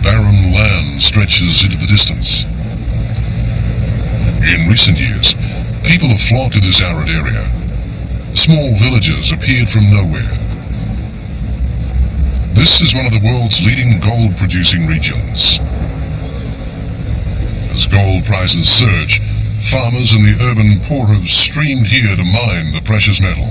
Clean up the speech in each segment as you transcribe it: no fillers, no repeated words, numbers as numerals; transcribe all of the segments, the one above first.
barren land stretches into the distance. In recent years, people have flocked to this arid area. Small villages appeared from nowhere. This is one of the world's leading gold-producing regions. As gold prices surge, farmers in the urban poor have streamed here to mine the precious metal.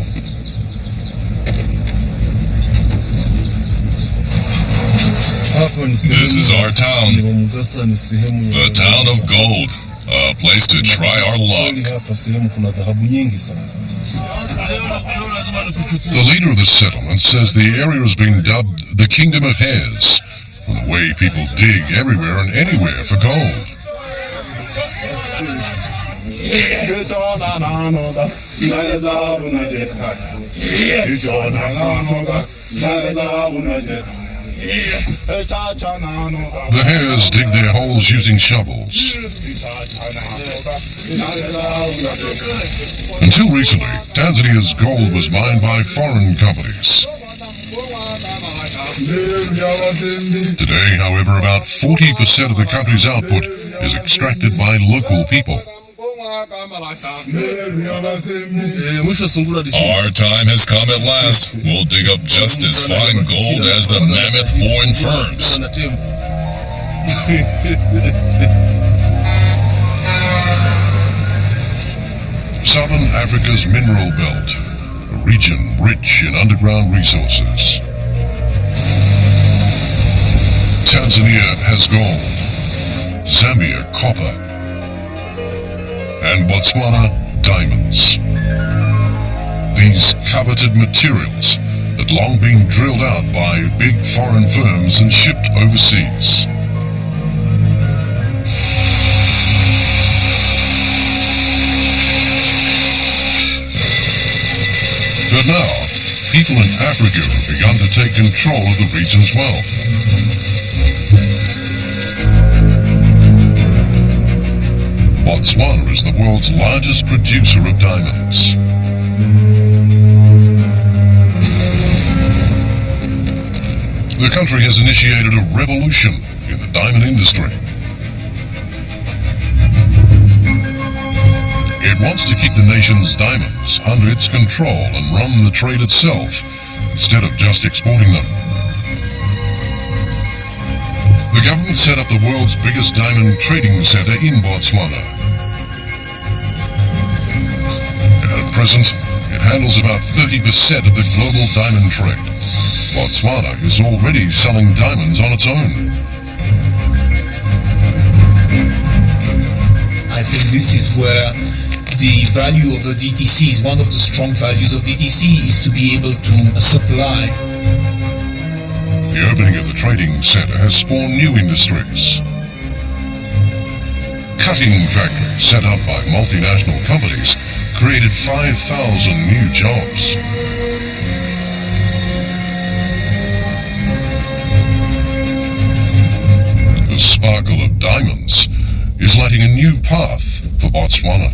This is our town, the town of gold, a place to try our luck. The leader of the settlement says the area has been dubbed the Kingdom of Hares, from the way people dig everywhere and anywhere for gold. The hares dig their holes using shovels. Until recently, Tanzania's gold was mined by foreign companies. Today, however, about 40% of the country's output is extracted by local people. Our time has come at last. We'll dig up just as fine gold as the mammoth foreign firms. Southern Africa's mineral belt, a region rich in underground resources. Tanzania has gold, Zambia copper, and Botswana diamonds. These coveted materials had long been drilled out by big foreign firms and shipped overseas. But now, people in Africa have begun to take control of the region's wealth. Botswana is the world's largest producer of diamonds. The country has initiated a revolution in the diamond industry. It wants to keep the nation's diamonds under its control and run the trade itself, instead of just exporting them. The government set up the world's biggest diamond trading center in Botswana. At present, it handles about 30% of the global diamond trade. Botswana is already selling diamonds on its own. I think this is where the value of the DTC is one of the strong values of DTC, is to be able to supply. The opening of the trading center has spawned new industries. Cutting factories set up by multinational companies created 5,000 new jobs. The sparkle of diamonds is lighting a new path for Botswana.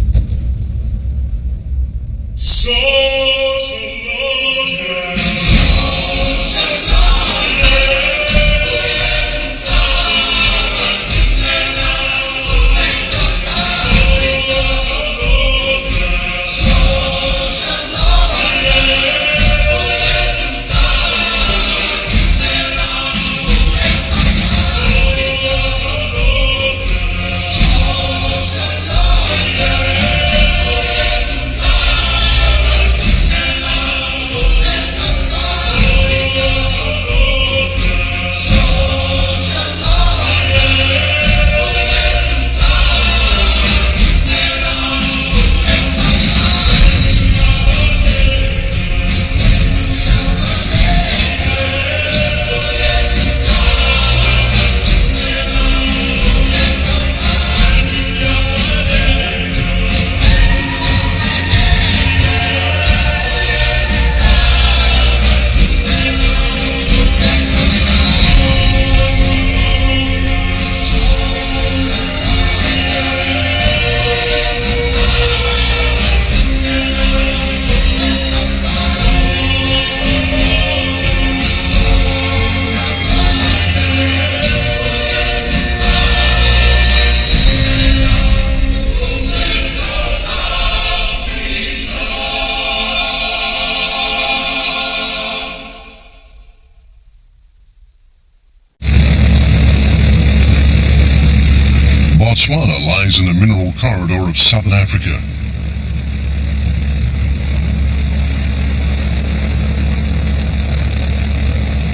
Botswana lies in the mineral corridor of southern Africa.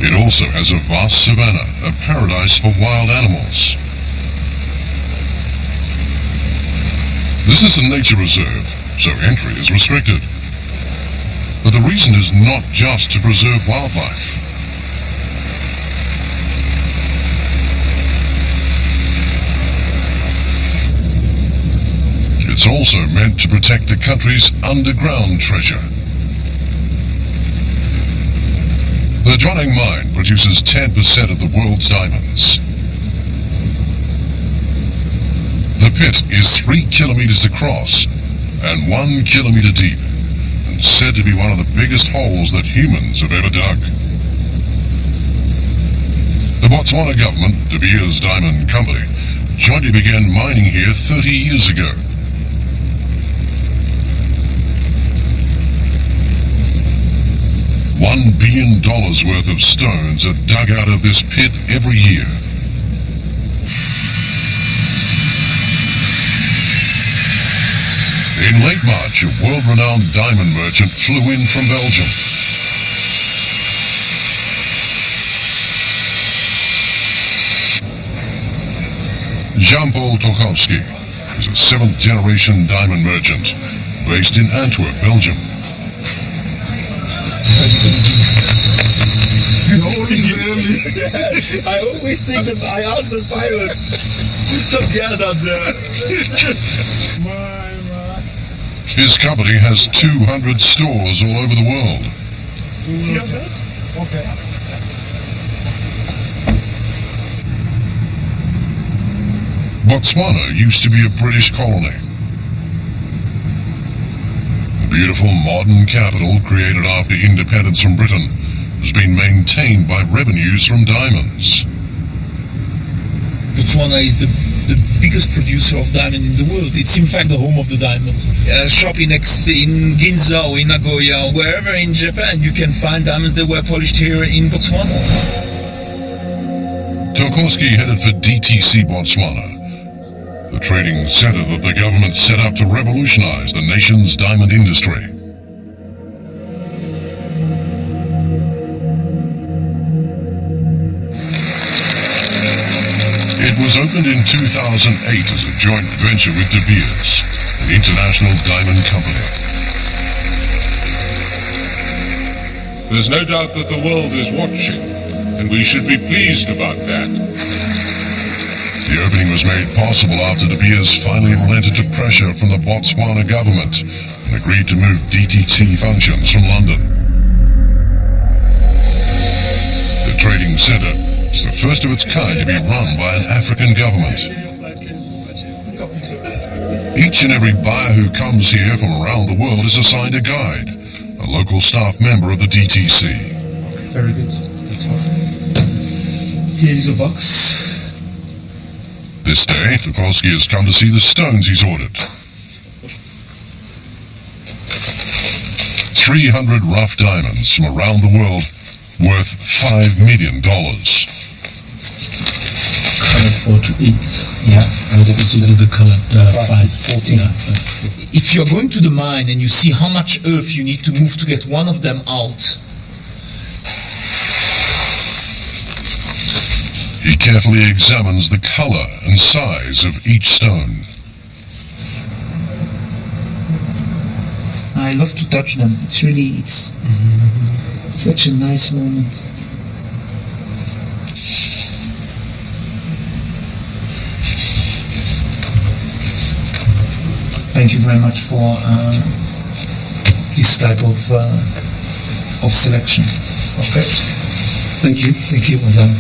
It also has a vast savanna, a paradise for wild animals. This is a nature reserve, so entry is restricted. But the reason is not just to preserve wildlife. It's also meant to protect the country's underground treasure. The Jwaneng mine produces 10% of the world's diamonds. The pit is 3 kilometers across and 1 kilometer deep, and said to be one of the biggest holes that humans have ever dug. The Botswana government, De Beers Diamond Company, jointly began mining here 30 years ago. $1 billion worth of stones are dug out of this pit every year. In late March, a world-renowned diamond merchant flew in from Belgium. Jean-Paul Tokowski is a 7th-generation diamond merchant based in Antwerp, Belgium. I always think that I asked the pilot. Some gas out there. His company has 200 stores all over the world. See how that? Okay. Botswana used to be a British colony. The beautiful modern capital, created after independence from Britain, has been maintained by revenues from diamonds. Botswana is the biggest producer of diamond in the world. It's in fact the home of the diamond. Shopping in Ginza or in Nagoya, wherever in Japan, you can find diamonds that were polished here in Botswana. Tokowski headed for DTC Botswana, the trading center that the government set up to revolutionize the nation's diamond industry. It was opened in 2008 as a joint venture with De Beers, an international diamond company. There's no doubt that the world is watching, and we should be pleased about that. The opening was made possible after De Beers finally relented to pressure from the Botswana government and agreed to move DTC functions from London. The trading center is the first of its kind to be run by an African government. Each and every buyer who comes here from around the world is assigned a guide, a local staff member of the DTC. Very good. Here's a box. This day, Tokowski has come to see the stones he's ordered. 300 rough diamonds from around the world, worth $5 million. Color 4 to 8. Yeah, that is a little bit colored. 5 to 14. Yeah. If you're going to the mine and you see how much earth you need to move to get one of them out, he carefully examines the color and size of each stone. I love to touch them. It's such a nice moment. Thank you very much for this type of selection. Okay. Thank you. Thank you, Mazan.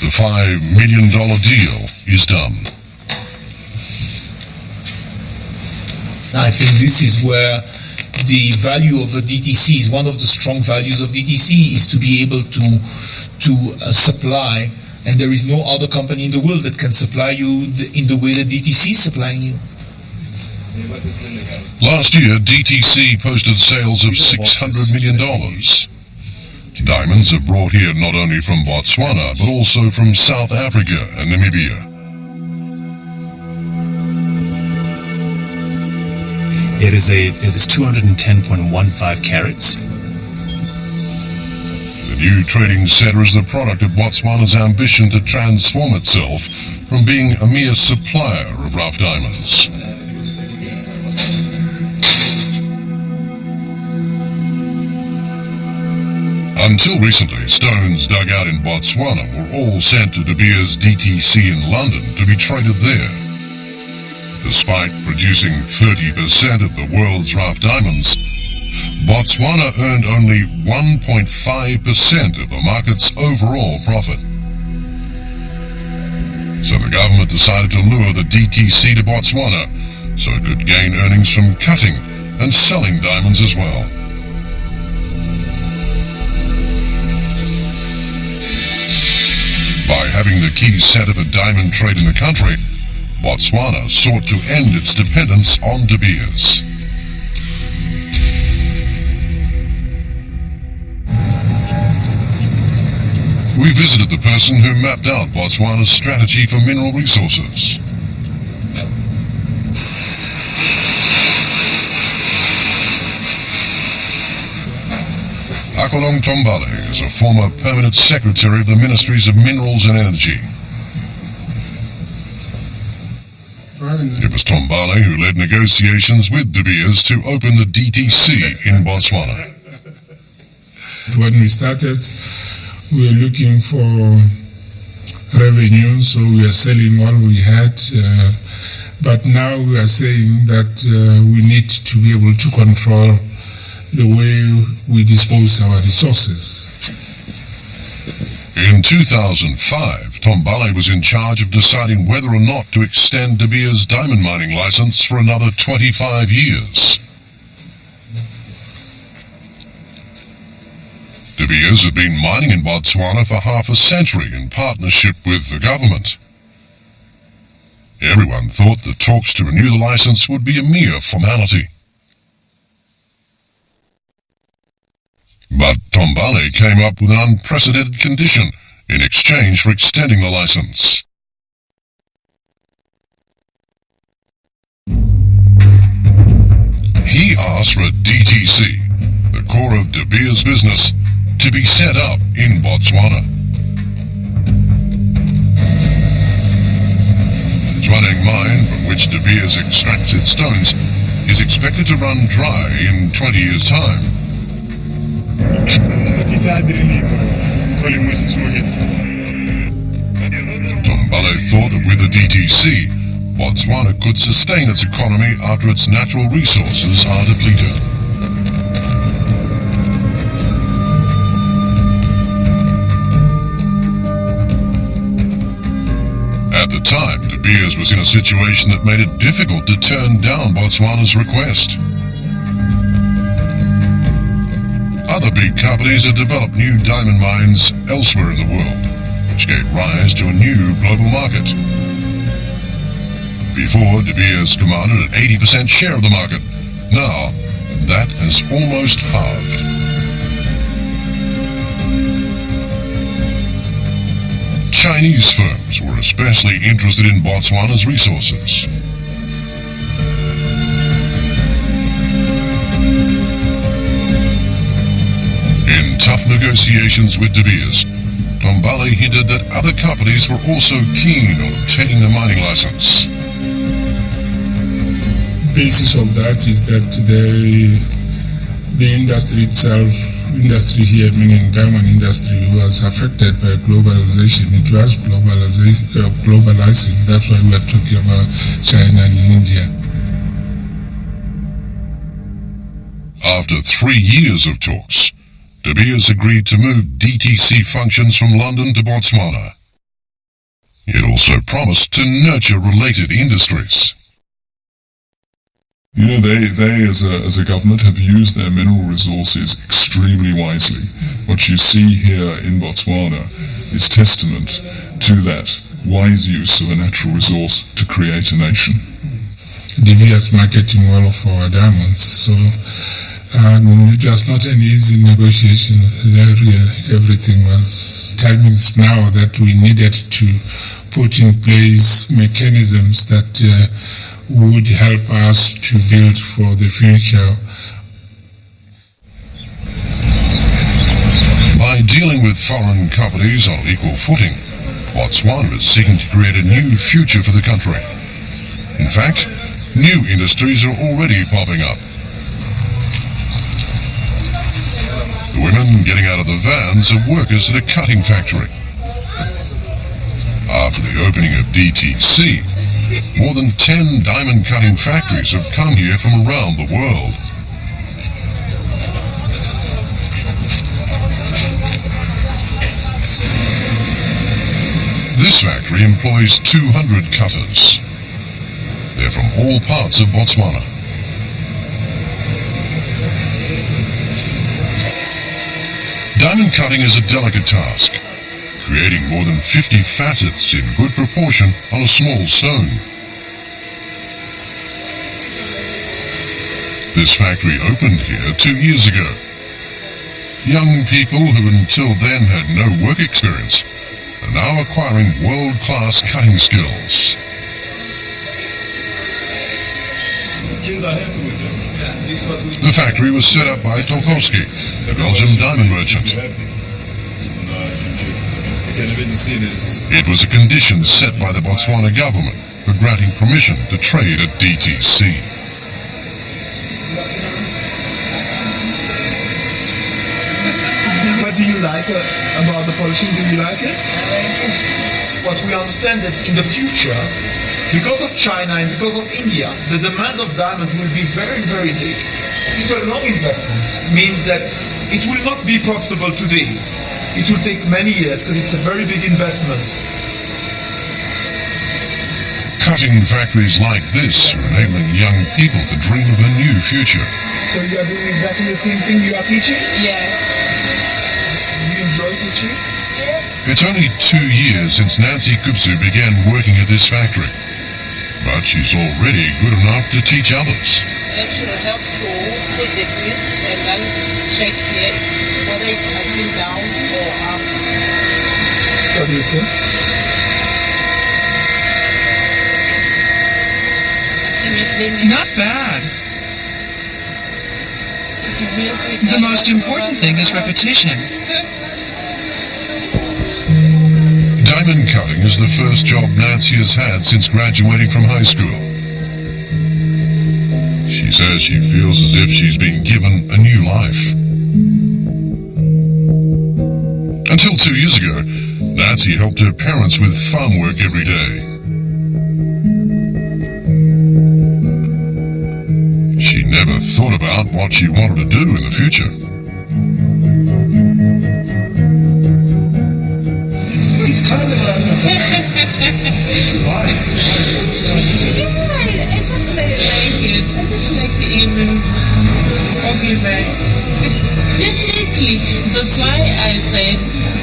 The $5 million deal is done. I think this is where the value of a DTC is. One of the strong values of DTC is to be able to supply, and there is no other company in the world that can supply you in the way that DTC is supplying you. Last year, DTC posted sales of $600 million. Diamonds are brought here not only from Botswana, but also from South Africa and Namibia. It is 210.15 carats. The new trading centre is the product of Botswana's ambition to transform itself from being a mere supplier of rough diamonds. Until recently, stones dug out in Botswana were all sent to De Beers DTC in London to be traded there. Despite producing 30% of the world's rough diamonds, Botswana earned only 1.5% of the market's overall profit. So the government decided to lure the DTC to Botswana so it could gain earnings from cutting and selling diamonds as well. By having the key centre for diamond trade in the country, Botswana sought to end its dependence on De Beers. We visited the person who mapped out Botswana's strategy for mineral resources. Akolong Tombale is a former permanent secretary of the Ministries of Minerals and Energy. It was Tombale who led negotiations with De Beers to open the DTC in Botswana. When we started, we were looking for revenue, so we were selling what we had. But now we are saying that we need to be able to control the way we dispose our resources. In 2005, Tombale was in charge of deciding whether or not to extend De Beers' diamond mining license for another 25 years. De Beers had been mining in Botswana for half a century in partnership with the government. Everyone thought the talks to renew the license would be a mere formality. But Tombale came up with an unprecedented condition in exchange for extending the license. He asked for a DTC, the core of De Beers' business, to be set up in Botswana. The Zwaneng mine, from which De Beers extracts its stones, is expected to run dry in 20 years' time. Tombale thought that with the DTC, Botswana could sustain its economy after its natural resources are depleted. At the time, De Beers was in a situation that made it difficult to turn down Botswana's request. Other big companies had developed new diamond mines elsewhere in the world, which gave rise to a new global market. Before, De Beers commanded an 80% share of the market. Now, that has almost halved. Chinese firms were especially interested in Botswana's resources. In tough negotiations with De Beers, Tombale hinted that other companies were also keen on obtaining the mining license. The basis of that is that the industry itself, industry here, meaning diamond industry, was affected by globalization. It was globalizing. That's why we are talking about China and India. After 3 years of talks, De Beers agreed to move DTC functions from London to Botswana. It also promised to nurture related industries. You know, they as a government have used their mineral resources extremely wisely. What you see here in Botswana is testament to that wise use of a natural resource to create a nation. De Beers marketing well for our diamonds, so it was not an easy negotiation. Everything was timings now that we needed to put in place mechanisms that would help us to build for the future. By dealing with foreign companies on an equal footing, Botswana is seeking to create a new future for the country. In fact, new industries are already popping up. The women getting out of the vans are workers at a cutting factory. After the opening of DTC, more than 10 diamond cutting factories have come here from around the world. This factory employs 200 cutters. They're from all parts of Botswana. Diamond cutting is a delicate task, creating more than 50 facets in good proportion on a small stone. This factory opened here 2 years ago. Young people who until then had no work experience are now acquiring world-class cutting skills. Kids are happy with them. Yeah, this is what we The factory was set up by Tolkowski, a Belgian diamond merchant. You can even see this. It was a condition set by the Botswana government for granting permission to trade at DTC. What do you like about the polishing? Do you like it? What we understand that in the future, because of China and because of India, the demand of diamond will be very, very big. It's a long investment. Means that it will not be profitable today. It will take many years because it's a very big investment. Cutting factories like this are enabling young people to dream of a new future. So you are doing exactly the same thing you are teaching? Yes. Do you enjoy teaching? Yes. It's only 2 years since Nancy Kupsu began working at this factory, but she's already good enough to teach others. It should help to put the grease and then check here whether it's touching down or up. What do you think? Not bad. The most important thing is repetition. Diamond cutting is the first job Nancy has had since graduating from high school. She says she feels as if she's been given a new life. Until 2 years ago, Nancy helped her parents with farm work every day. She never thought about what she wanted to do in the future. It's kind of Yeah, I just like it. I just like the evenings. Compliment. Definitely. That's why I said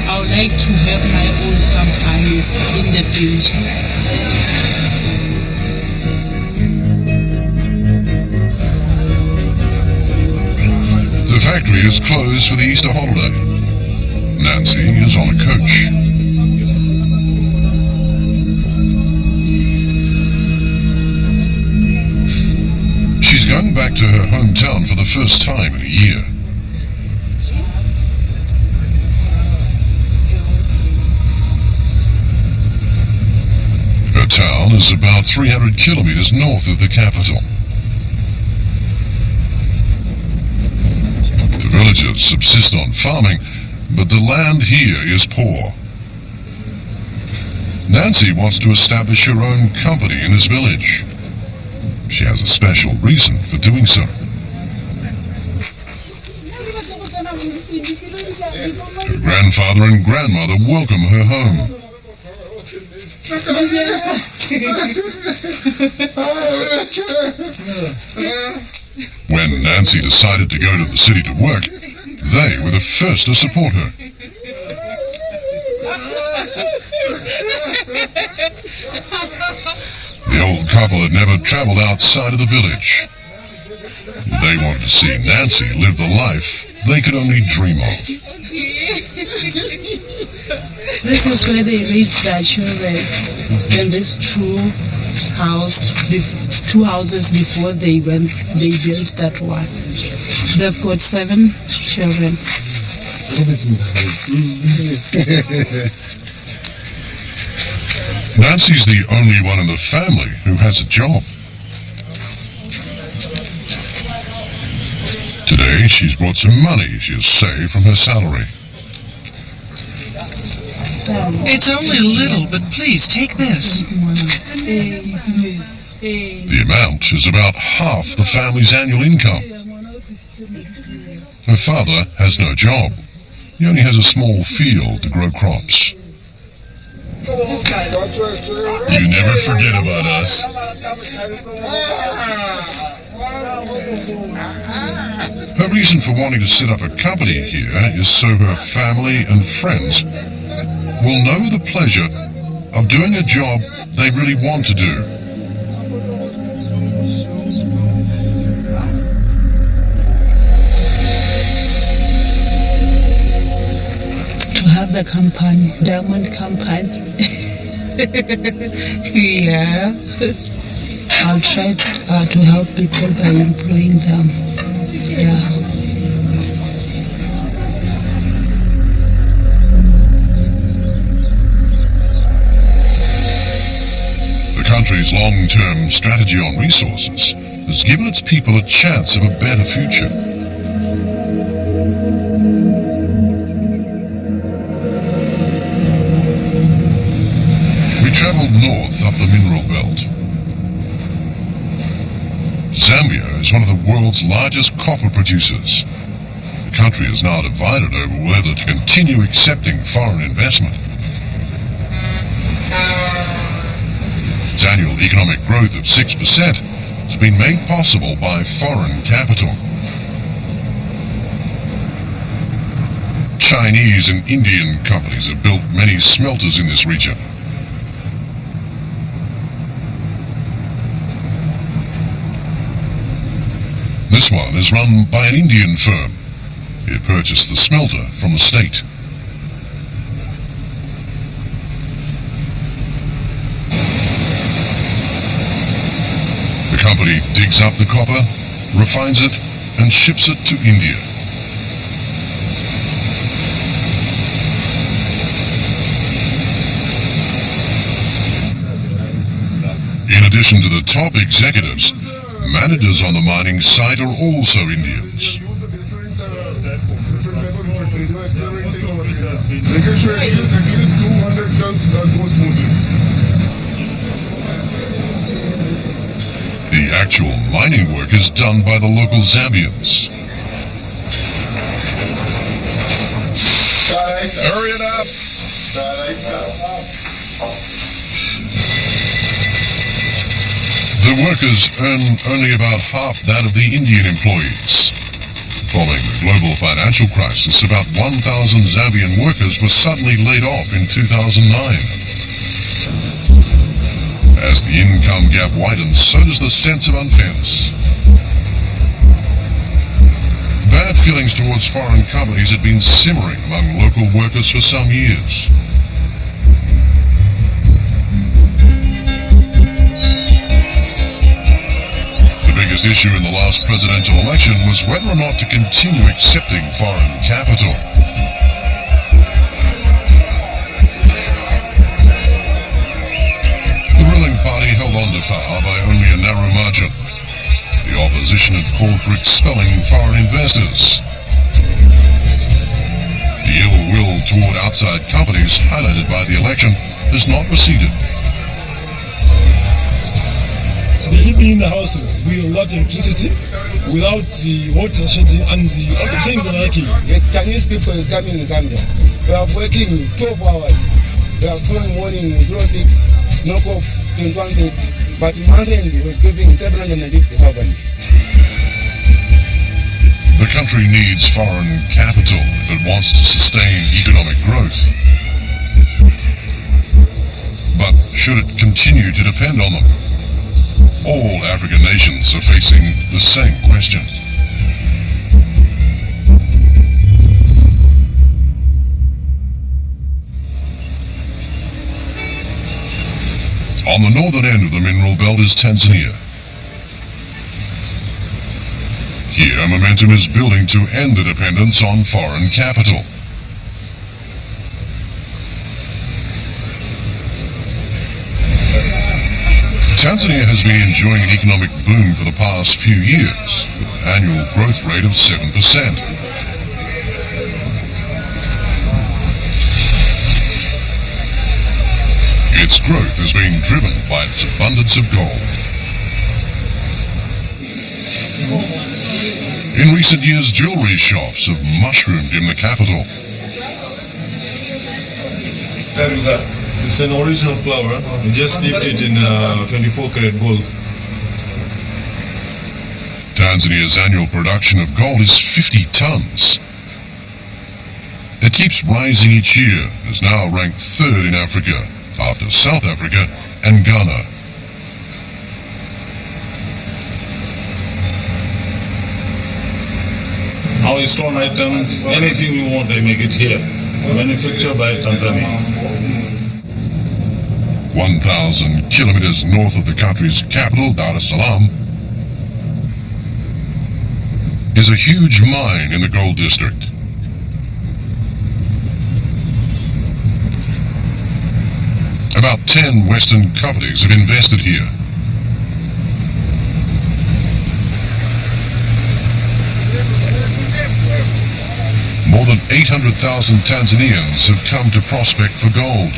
I would like to have my own company in the future. The factory is closed for the Easter holiday. Nancy is on a coach. She's going back to her hometown for the first time in a year. Her town is about 300 kilometers north of the capital. The villagers subsist on farming, but the land here is poor. Nancy wants to establish her own company in this village. She has a special reason for doing so. Her grandfather and grandmother welcome her home. When Nancy decided to go to the city to work, they were the first to support her. The old couple had never traveled outside of the village. They wanted to see Nancy live the life they could only dream of. This is where they raise their children, and it's true. house, 2 houses before they built that one. They've got 7 children. Nancy's the only one in the family who has a job. Today, she's brought some money she's saved from her salary. It's only a little, but please take this. The amount is about half the family's annual income. Her father has no job. He only has a small field to grow crops. You never forget about us. Her reason for wanting to set up a company here is so her family and friends will know the pleasure of doing a job they really want to do. To have the company, diamond company. Yeah. I'll try to help people by employing them. Yeah. The country's long-term strategy on resources has given its people a chance of a better future. We traveled north up the mineral belt. Zambia is one of the world's largest copper producers. The country is now divided over whether to continue accepting foreign investment. Its annual economic growth of 6% has been made possible by foreign capital. Chinese and Indian companies have built many smelters in this region. This one is run by an Indian firm. It purchased the smelter from the state. The company digs up the copper, refines it, and ships it to India. In addition to the top executives, managers on the mining site are also Indians. The actual mining work is done by the local Zambians. Hurry it up! The workers earn only about half that of the Indian employees. Following the global financial crisis, about 1,000 Zambian workers were suddenly laid off in 2009. As the income gap widens, so does the sense of unfairness. Bad feelings towards foreign companies had been simmering among local workers for some years. The biggest issue in the last presidential election was whether or not to continue accepting foreign capital. The ruling party held on to power by only a narrow margin. The opposition had called for expelling foreign investors. The ill will toward outside companies highlighted by the election has not receded. The people in the houses without electricity, without the water shedding, and the other things are lacking. Yes, Chinese people is coming in Zambia. We are working 12 hours. We are going morning 06, knock off 21:30. But monthly was giving 750,000. The country needs foreign capital if it wants to sustain economic growth. But should it continue to depend on them? All African nations are facing the same question. On the northern end of the mineral belt is Tanzania. Here, momentum is building to end the dependence on foreign capital. Tanzania has been enjoying an economic boom for the past few years, with an annual growth rate of 7%. Its growth has been driven by its abundance of gold. In recent years, jewelry shops have mushroomed in the capital. It's an original flower. We just dipped it in 24 karat gold. Tanzania's annual production of gold is 50 tons. It keeps rising each year and is now ranked third in Africa, after South Africa and Ghana. Our stone items, anything we want, they make it here. Manufactured by Tanzania. 1,000 kilometers north of the country's capital, Dar es Salaam, is a huge mine in the gold district. About 10 Western companies have invested here. More than 800,000 Tanzanians have come to prospect for gold.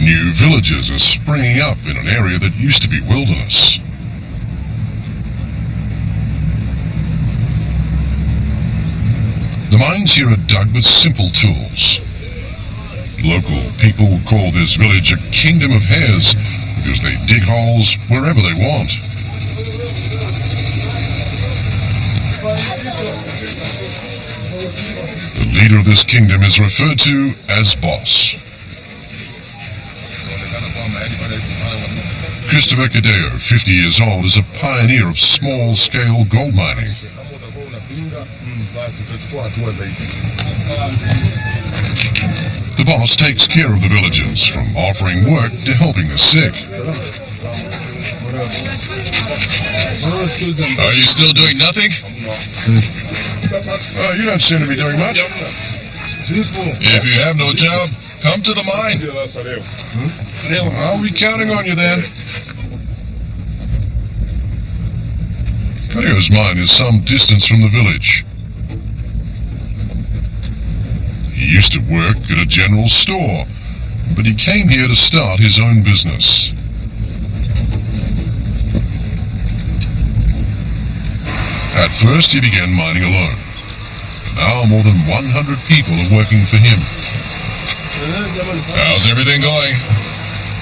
New villages are springing up in an area that used to be wilderness. The mines here are dug with simple tools. Local people call this village a kingdom of hares because they dig holes wherever they want. The leader of this kingdom is referred to as Boss. Christopher Cadeo, 50 years old, is a pioneer of small-scale gold mining. The boss takes care of the villagers, from offering work to helping the sick. Are you still doing nothing? You don't seem to be doing much. If you have no job, come to the mine. I'll be counting on you then. Cadeo's mine is some distance from the village. He used to work at a general store, but he came here to start his own business. At first he began mining alone. Now more than 100 people are working for him. How's everything going?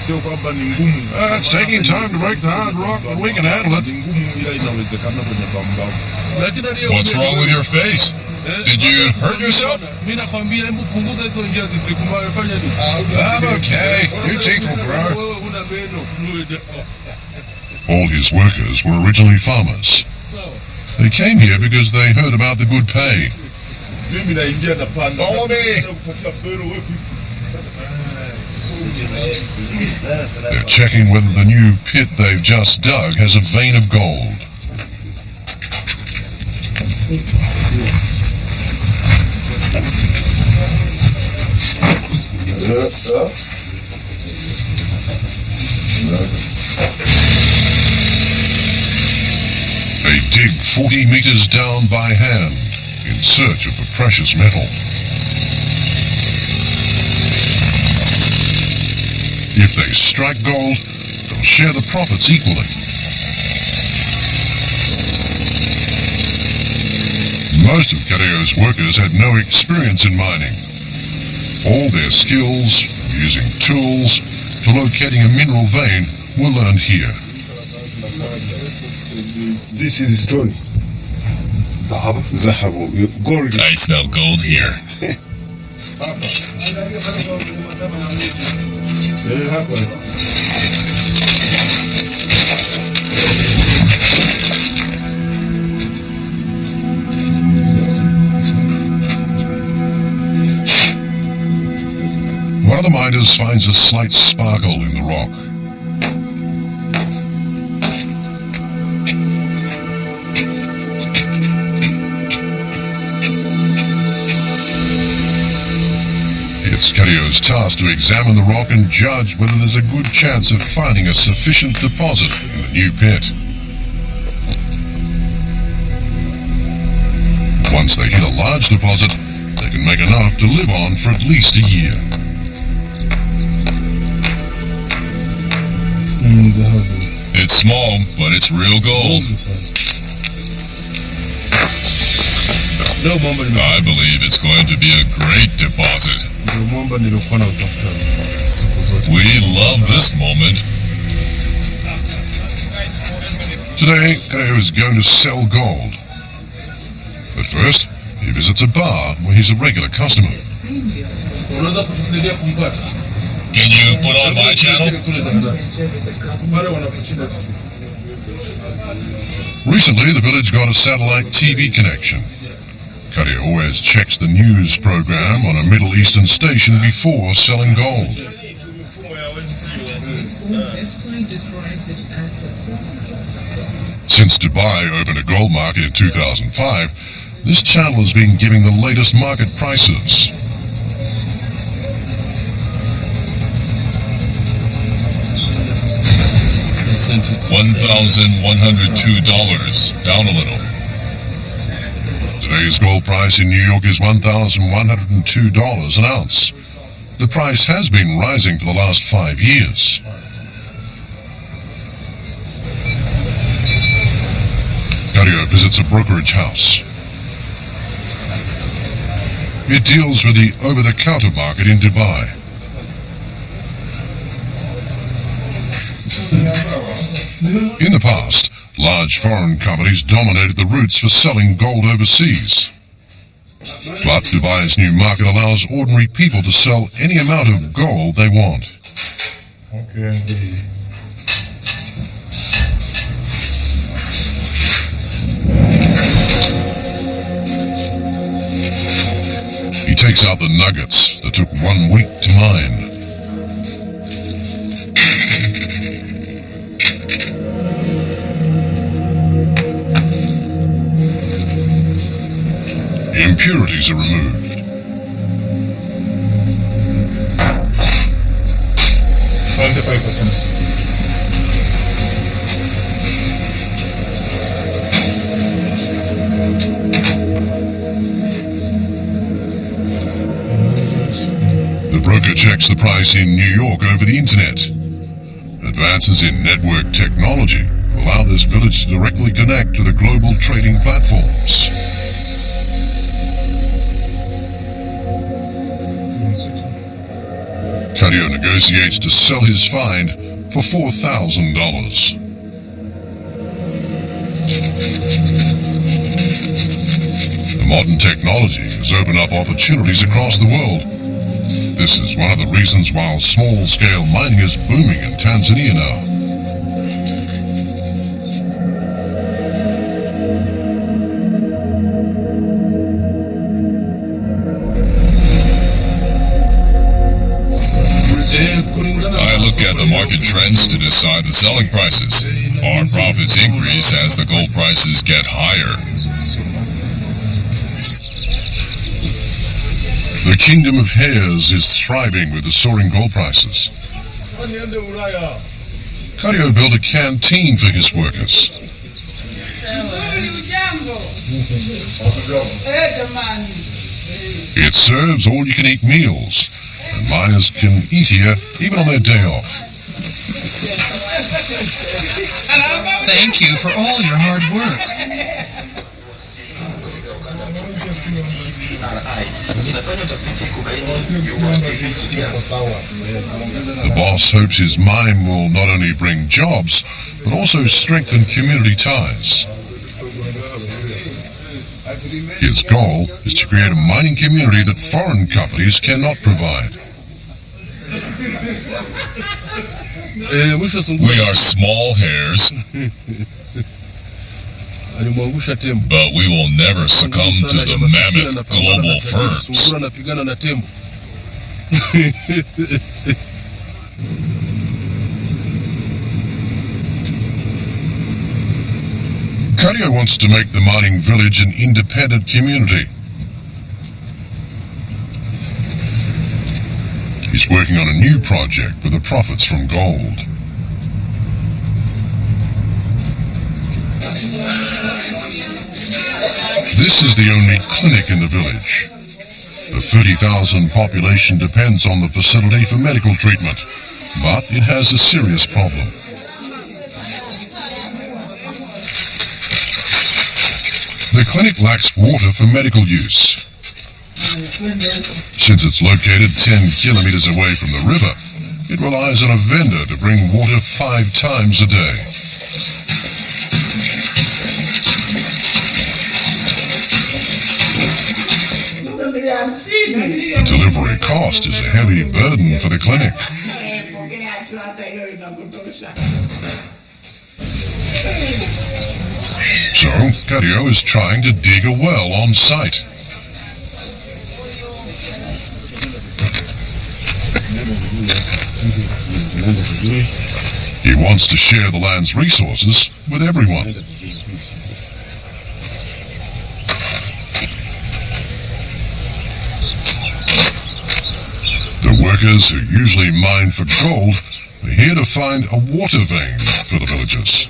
It's taking time to break the hard rock, but we can handle it. What's wrong with your face? Did you hurt yourself? I'm okay. New teeth will grow. All his workers were originally farmers. They came here because they heard about the good pay. Follow me. They're checking whether the new pit they've just dug has a vein of gold. They dig 40 meters down by hand in search of the precious metal. If they strike gold, they'll share the profits equally. Most of Cadeo's workers had no experience in mining. All their skills, using tools, to locating a mineral vein, were learned here. This is stone. Zahabu. Gold. I smell gold here. One of the miners finds a slight sparkle in the rock. It's Cario's task to examine the rock and judge whether there's a good chance of finding a sufficient deposit in the new pit. Once they hit a large deposit, they can make enough to live on for at least a year. It's small, but it's real gold. I believe it's going to be a great deposit. We love this moment. Today, Cario is going to sell gold. But first, he visits a bar where he's a regular customer. Can you put on my channel? Recently, the village got a satellite TV connection. Cario always checks the news program on a Middle Eastern station before selling gold. Since Dubai opened a gold market in 2005, this channel has been giving the latest market prices. $1,102, down a little. Today's gold price in New York is $1,102 an ounce. The price has been rising for the last 5 years. Cario visits a brokerage house. It deals with the over-the-counter market in Dubai. In the past, large foreign companies dominated the routes for selling gold overseas. But Dubai's new market allows ordinary people to sell any amount of gold they want. He takes out the nuggets that took 1 week to mine. Impurities are removed. The broker checks the price in New York over the internet. Advances in network technology allow this village to directly connect to the global trading platforms. Cario negotiates to sell his find for $4,000. The modern technology has opened up opportunities across the world. This is one of the reasons why small-scale mining is booming in Tanzania now. I look at the market trends to decide the selling prices. Our profits increase as the gold prices get higher. The kingdom of hares is thriving with the soaring gold prices. Cario built a canteen for his workers. It serves all-you-can-eat meals, and miners can eat here even on their day off. Thank you for all your hard work. The boss hopes his mine will not only bring jobs, but also strengthen community ties. His goal is to create a mining community that foreign companies cannot provide. We are small hares, but we will never succumb to the mammoth global firms. Kario wants to make the mining village an independent community. He's working on a new project with the profits from gold. This is the only clinic in the village. The 30,000 population depends on the facility for medical treatment, but it has a serious problem. The clinic lacks water for medical use. Since it's located 10 kilometers away from the river, it relies on a vendor to bring water 5 times a day. The delivery cost is a heavy burden for the clinic. So, Kario is trying to dig a well on site. He wants to share the land's resources with everyone. The workers who usually mine for gold are here to find a water vein for the villagers.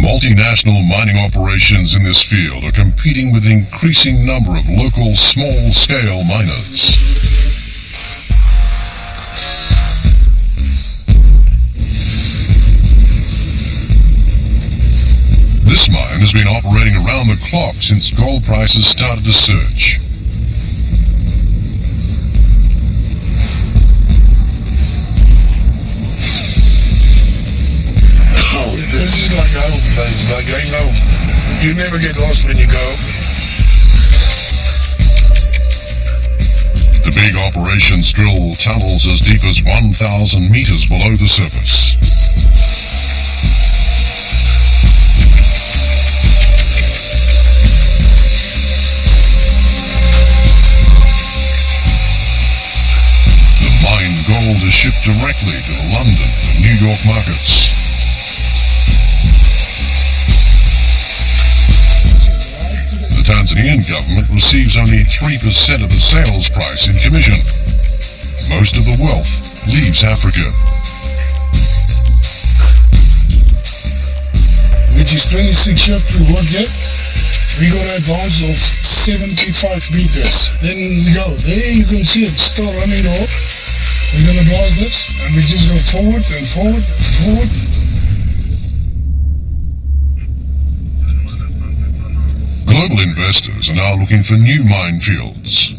Multinational mining operations in this field are competing with an increasing number of local small-scale miners. This mine has been operating around the clock since gold prices started to surge. This is like home, it's like going home. You never get lost when you go. The big operations drill tunnels as deep as 1,000 meters below the surface. The mined gold is shipped directly to the London and New York markets. The Tanzanian government receives only 3% of the sales price in commission. Most of the wealth leaves Africa. Which is 26 shifts we work there. We got an advance of 75 meters. Then we go. There you can see it still running off. We're going to blast this and we just go forward and forward and forward. Global investors are now looking for new mine fields.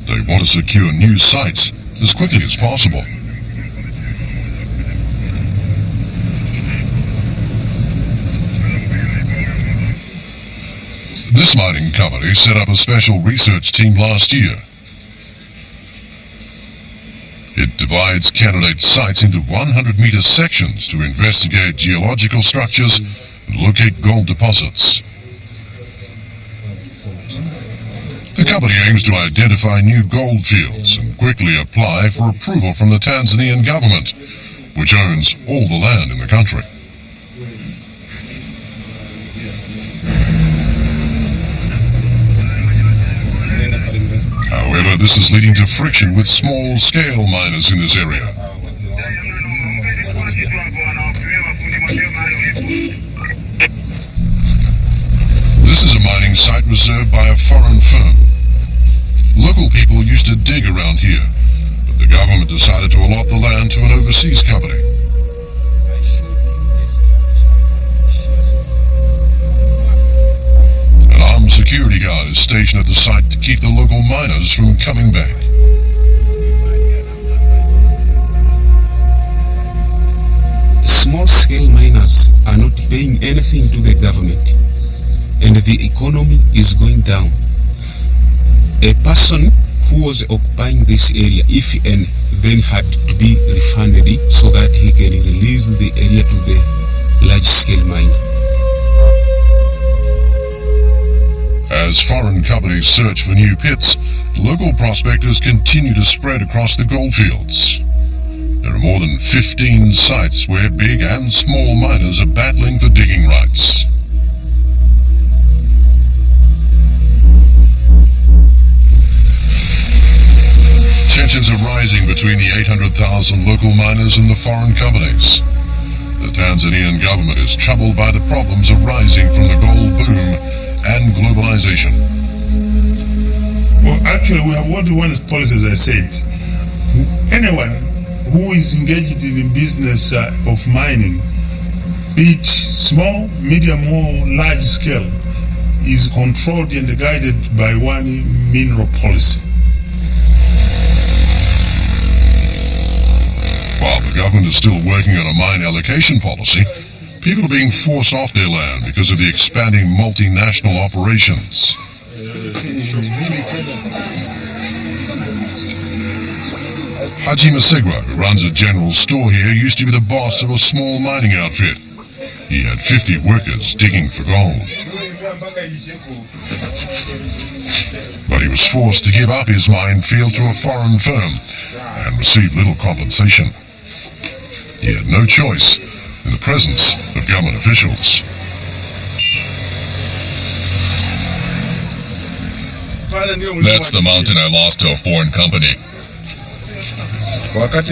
They want to secure new sites as quickly as possible. This mining company set up a special research team last year. It divides candidate sites into 100-meter sections to investigate geological structures and locate gold deposits. The company aims to identify new gold fields and quickly apply for approval from the Tanzanian government, which owns all the land in the country. However, this is leading to friction with small-scale miners in this area. This is a mining site reserved by a foreign firm. Local people used to dig around here, but the government decided to allot the land to an overseas company. An armed security guard is stationed at the site to keep the local miners from coming back. Small-scale miners are not paying anything to the government, and the economy is going down. A person who was occupying this area, if and then, had to be refunded so that he can release the area to the large-scale miner. As foreign companies search for new pits, local prospectors continue to spread across the goldfields. There are more than 15 sites where big and small miners are battling for digging rights. Tensions are rising between the 800,000 local miners and the foreign companies. The Tanzanian government is troubled by the problems arising from the gold boom and globalization. Well, actually, we have what one policy, as I said. Anyone who is engaged in business of mining, be it small, medium, or large scale, is controlled and guided by one mineral policy. While the government is still working on a mine allocation policy, people are being forced off their land because of the expanding multinational operations. Haji Masegwa, who runs a general store here, used to be the boss of a small mining outfit. He had 50 workers digging for gold. But he was forced to give up his mine field to a foreign firm and received little compensation. He had no choice in the presence of government officials. That's the mountain I lost to a foreign company. Back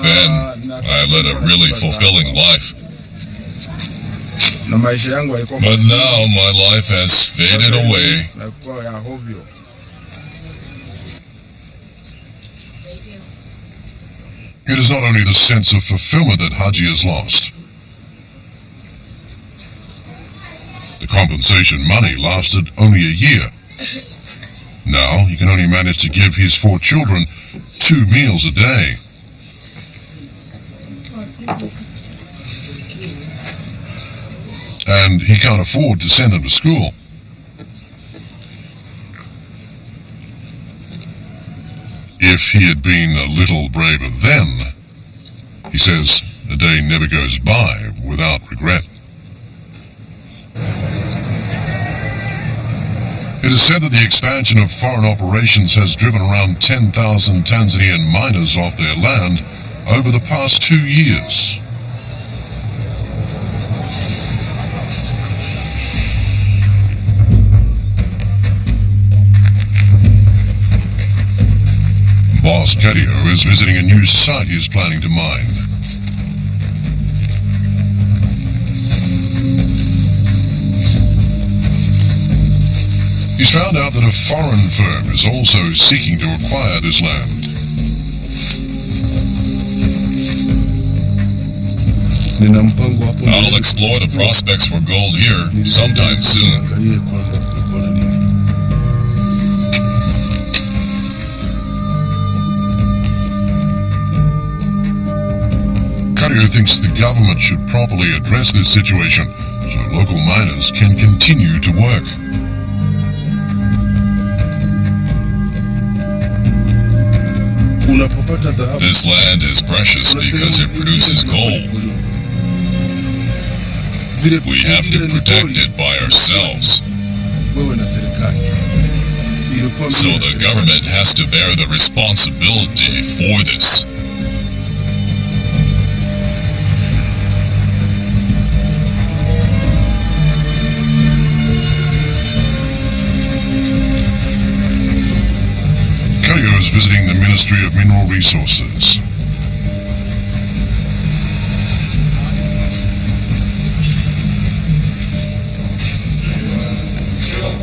then, I led a really fulfilling life. But now my life has faded away. It is not only the sense of fulfillment that Haji has lost. The compensation money lasted only a year. Now he can only manage to give his 4 children 2 meals a day. And he can't afford to send them to school. If he had been a little braver then, he says, a day never goes by without regret. It is said that the expansion of foreign operations has driven around 10,000 Tanzanian miners off their land over the past 2 years. Boss Kedio is visiting a new site he is planning to mine. He's found out that a foreign firm is also seeking to acquire this land. I'll explore the prospects for gold here sometime soon. Kedio thinks the government should properly address this situation so local miners can continue to work. This land is precious because it produces gold. We have to protect it by ourselves. So the government has to bear the responsibility for this. Kedio is visiting the Ministry of Mineral Resources.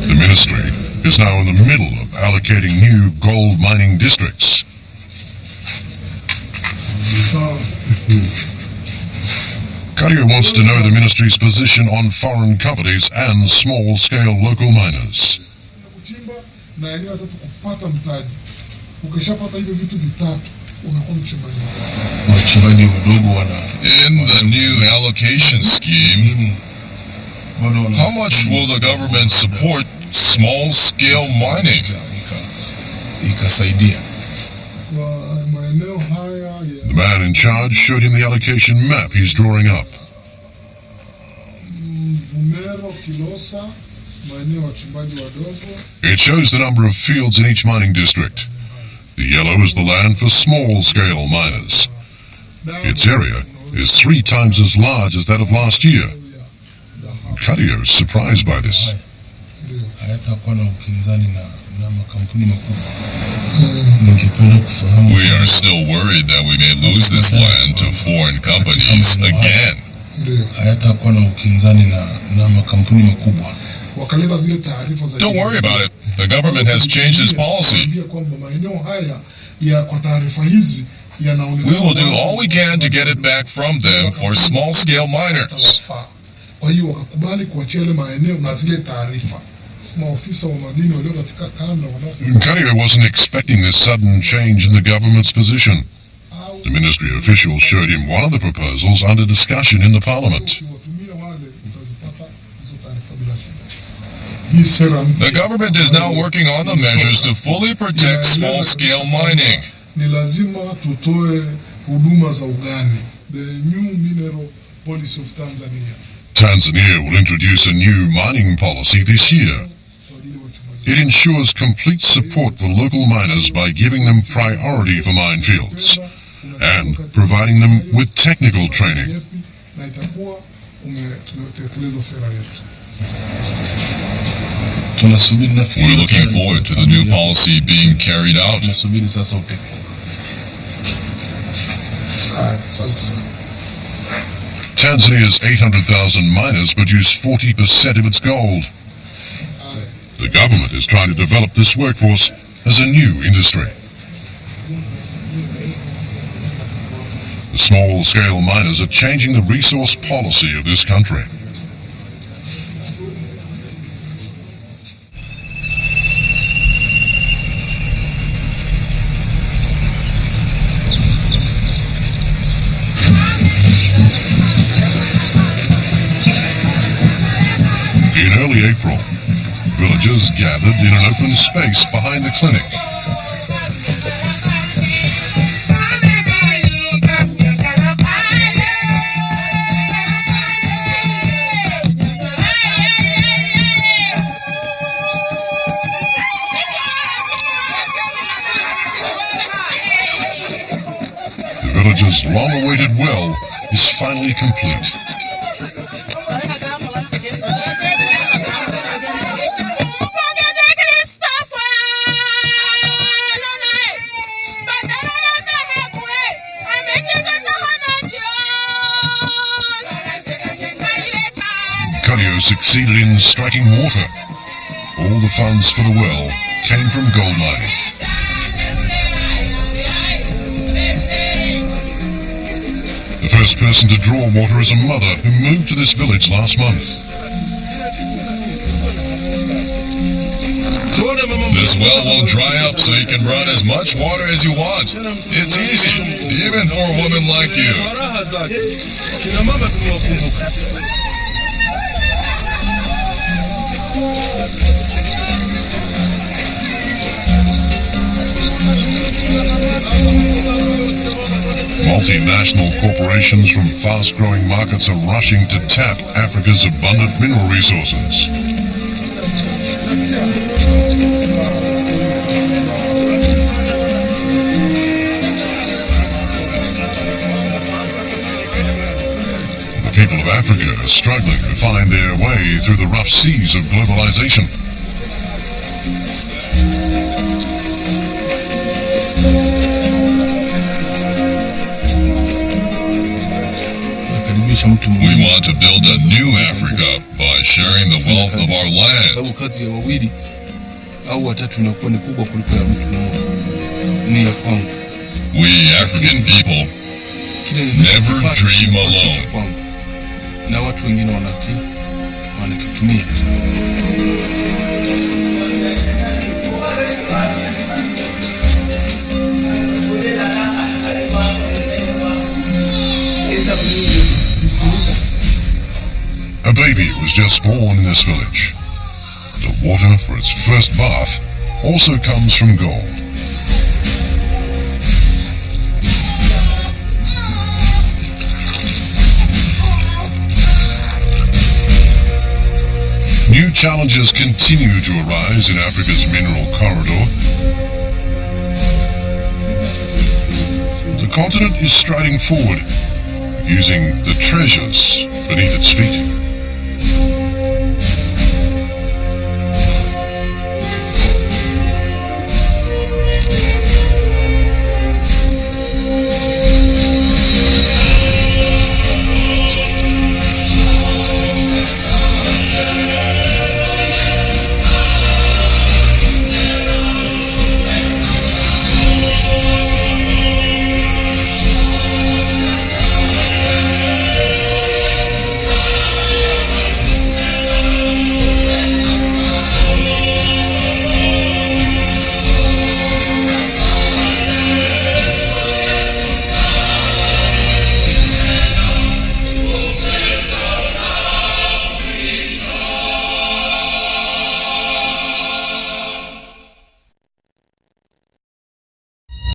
The ministry is now in the middle of allocating new gold mining districts. Kedio wants to know the ministry's position on foreign companies and small-scale local miners. In the new allocation scheme, how much will the government support small-scale mining? The man in charge showed him the allocation map he's drawing up. It shows the number of fields in each mining district. The yellow is the land for small-scale miners. Its area is 3 times as large as that of last year. Kadio is surprised by this. We are still worried that we may lose this land to foreign companies again. Don't worry about it. The government has changed its policy. We will do all we can to get it back from them for small-scale miners. Kadio wasn't expecting this sudden change in the government's position. The ministry officials showed him one of the proposals under discussion in the parliament. The government is now working on the measures to fully protect small-scale mining. Ni lazima tutoe huduma za ugani, the new mineral policy of Tanzania. Tanzania will introduce a new mining policy this year. It ensures complete support for local miners by giving them priority for mine fields and providing them with technical training. We're looking forward to the new policy being carried out. Tanzania's 800,000 miners produce 40% of its gold. The government is trying to develop this workforce as a new industry. The small-scale miners are changing the resource policy of this country. In early April, villagers gathered in an open space behind the clinic. The villagers' long-awaited well is finally complete. Kadio succeeded in striking water. All the funds for the well came from gold mining. The first person to draw water is a mother who moved to this village last month. This well will dry up so you can run as much water as you want. It's easy, even for a woman like you. Multinational corporations from fast-growing markets are rushing to tap Africa's abundant mineral resources. The people of Africa are struggling to find their way through the rough seas of globalization. We want to build a new Africa by sharing the wealth of our land. We African people never dream alone. A baby was just born in this village. The water for its first bath also comes from gold. New challenges continue to arise in Africa's mineral corridor, the continent is striding forward, using the treasures beneath its feet.